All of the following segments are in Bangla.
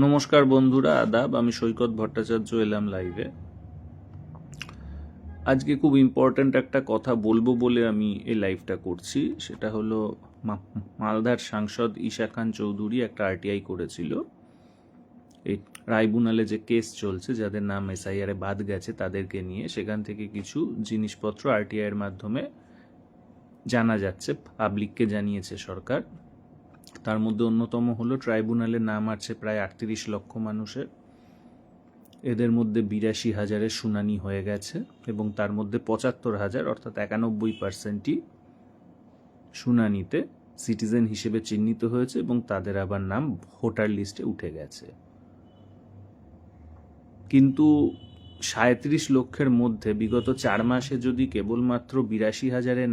নমস্কার বন্ধুরা, আদাব। আমি সৈকত ভট্টাচার্য এলাম লাইভে। আজকে খুব ইম্পর্ট্যান্ট একটা কথা বলবো বলে আমি এই লাইভটা করছি। সেটা হলো মালদার সাংসদ ঈশা খান চৌধুরী একটা আরটিআই করেছিল। এই ট্রাইব্যুনালে যে কেস চলছে, যাদের নাম এসআইআরে বাদ গেছে তাদেরকে নিয়ে, সেখান থেকে কিছু জিনিসপত্র আরটিআই এর মাধ্যমে জানা যাচ্ছে, পাবলিককে জানিয়েছে সরকার। তার মধ্যে অন্যতম হলো ট্রাইব্যুনালে নাম আছে প্রায় 38 লক্ষ মানুষের। এদের মধ্যে 82,000-এর শুনানি হয়ে গেছে এবং তার মধ্যে 75,000 অর্থাৎ 91%ই শুনানিতে সিটিজেন হিসেবে চিহ্নিত হয়েছে এবং তাদের আবার নাম ভোটার লিস্টে উঠে গেছে। কিন্তু 37 লক্ষের মধ্যে বিগত 4 মাসে যদি কেবলমাত্র 82,000-এর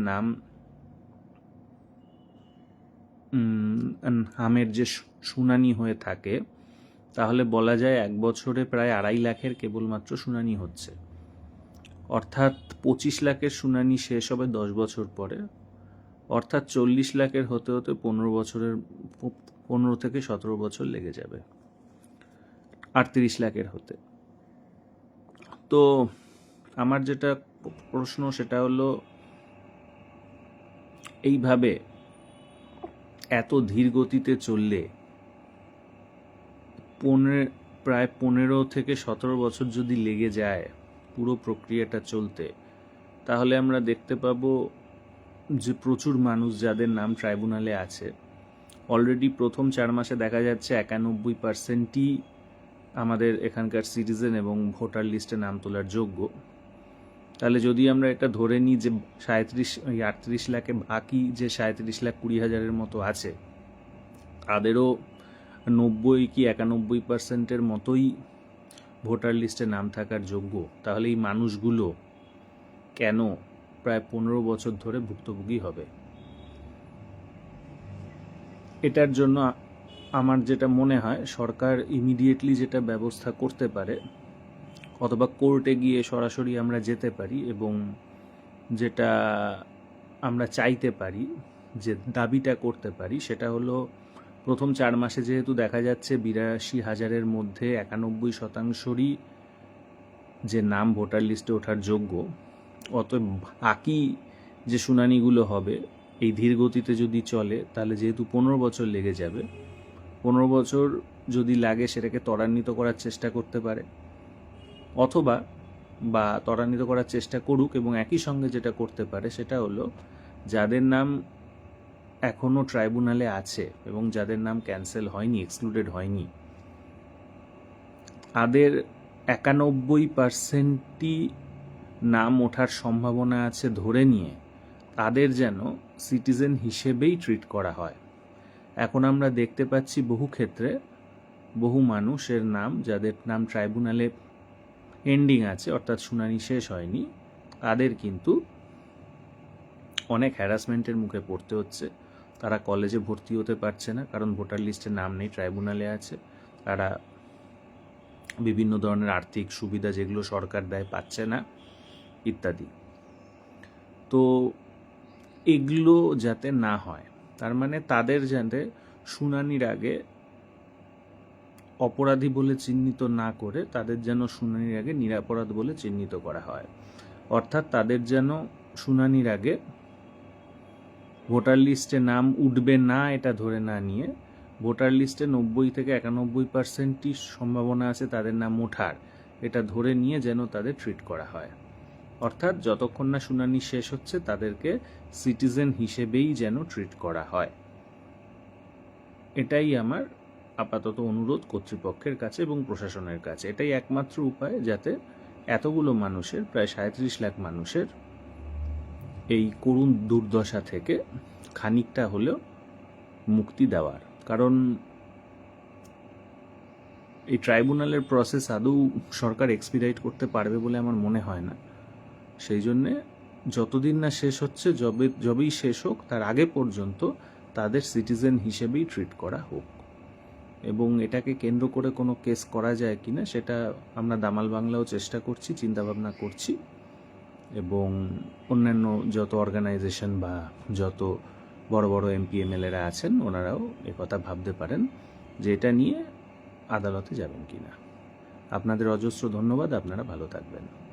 নামের যে শুনানি হয়ে থাকে, তাহলে বলা যায় 1 বছরে প্রায় 2.5 লাখের কেবলমাত্র শুনানি হচ্ছে। অর্থাৎ 25 লাখের শুনানি শেষ হবে 10 বছর পরে, অর্থাৎ 40 লাখের হতে হতে 15 থেকে 17 বছর লেগে যাবে 38 লাখের হতে। তো আমার যেটা প্রশ্ন সেটা হলো, এইভাবে এত ধীর গতিতে চললে প্রায় 15 থেকে 17 বছর যদি লেগে যায় পুরো প্রক্রিয়াটা চলতে, তাহলে আমরা দেখতে পাবো যে প্রচুর মানুষ যাদের নাম ট্রাইব্যুনালে আছে, অলরেডি প্রথম 4 মাসে দেখা যাচ্ছে 91%ই আমাদের এখানকার সিটিজেন এবং ভোটার লিস্টে নাম তোলার যোগ্য। তাহলে যদি আমরা এটা ধরে নিই যে 38 লাখে বাকি যে 37,20,000-এর মতো আছে, তাদেরও 90 কি 91%-এর মতোই ভোটার লিস্টে নাম থাকার যোগ্য, তাহলে এই মানুষগুলো কেন প্রায় 15 বছর ধরে ভুক্তভোগী হবে? এটার জন্য আমার যেটা মনে হয়, সরকার ইমিডিয়েটলি যেটা ব্যবস্থা করতে পারে, অথবা কোর্টে গিয়ে সরাসরি আমরা যেতে পারি এবং যেটা আমরা চাইতে পারি, যে দাবিটা করতে পারি, সেটা হলো প্রথম 4 মাসে যেহেতু দেখা যাচ্ছে 82,000-এর মধ্যে 91%-রই যে নাম ভোটার লিস্টে ওঠার যোগ্য, অতএব বাকি যে শুনানিগুলো হবে এই ধীর গতিতে যদি চলে, তাহলে যেহেতু 15 বছর লেগে যাবে, 15 বছর যদি লাগে সেটাকে ত্বরান্বিত করার চেষ্টা করতে পারে, অথবা ত্বরান্বিত করার চেষ্টা করুক এবং একই সঙ্গে যেটা করতে পারে সেটা হলো, যাদের নাম এখনও ট্রাইব্যুনালে আছে এবং যাদের নাম ক্যান্সেল হয়নি, এক্সক্লুডেড হয়নি, তাদের 91%ই নাম ওঠার সম্ভাবনা আছে ধরে নিয়ে তাদের যেন সিটিজেন হিসেবেই ট্রিট করা হয়। এখন আমরা দেখতে পাচ্ছি বহু ক্ষেত্রে বহু মানুষের নাম, যাদের নাম ট্রাইব্যুনালে এন্ডিং আছে অর্থাৎ শুনানি শেষ হয়নি, তাদের কিন্তু অনেক হ্যারাসমেন্টের মুখে পড়তে হচ্ছে। তারা কলেজে ভর্তি হতে পারছে না, কারণ ভোটার লিস্টে নাম নেই, ট্রাইব্যুনালে আছে। তারা বিভিন্ন ধরনের আর্থিক সুবিধা যেগুলো সরকার দেয় পাচ্ছে না, ইত্যাদি। তো এগুলো যাতে না হয়, তার মানে তাদের যাতে শুনানির আগে অপরাধী বলে চিহ্নিত না করে তাদের যেন শুনানির আগে নিরপরাধ বলে চিহ্নিত করা হয়। অর্থাৎ তাদের যেন শুনানির আগে ভোটার লিস্টে নাম উঠবে না এটা ধরে না নিয়ে, ভোটার লিস্টে 90 থেকে 91%ই সম্ভাবনা আছে তাদের নাম ওঠার, এটা ধরে নিয়ে যেন তাদের ট্রিট করা হয়। অর্থাৎ যতক্ষণ না শুনানি শেষ হচ্ছে তাদেরকে সিটিজেন হিসেবেই যেন ট্রিট করা হয়। এটাই আমার আপাতত অনুরোধ কর্তৃপক্ষের কাছে এবং প্রশাসনের কাছে। এটাই একমাত্র উপায় যাতে এতগুলো মানুষের, প্রায় 37 লাখ মানুষের এই করুণ দুর্দশা থেকে খানিকটা হলেও মুক্তি দেওয়ার। কারণ এই ট্রাইব্যুনালের প্রসেস আদৌ সরকার এক্সপিডাইট করতে পারবে বলে আমার মনে হয় না। সেই জন্যে যতদিন না শেষ হচ্ছে, যবেই শেষ হোক তার আগে পর্যন্ত তাদের সিটিজেন হিসেবেই ট্রিট করা হোক। এবং এটাকে কেন্দ্র করে কোনো কেস করা যায় কিনা সেটা আমরা দামাল বাংলাও চেষ্টা করছি, চিন্তাভাবনা করছি। এবং অন্যান্য যত অর্গানাইজেশন বা যত বড় বড় এমপি এমএলএরা আছেন ওনারাও একথা ভাবতে পারেন যে এটা নিয়ে আদালতে যাবেন কিনা। আপনাদের অজস্র ধন্যবাদ, আপনারা ভালো থাকবেন।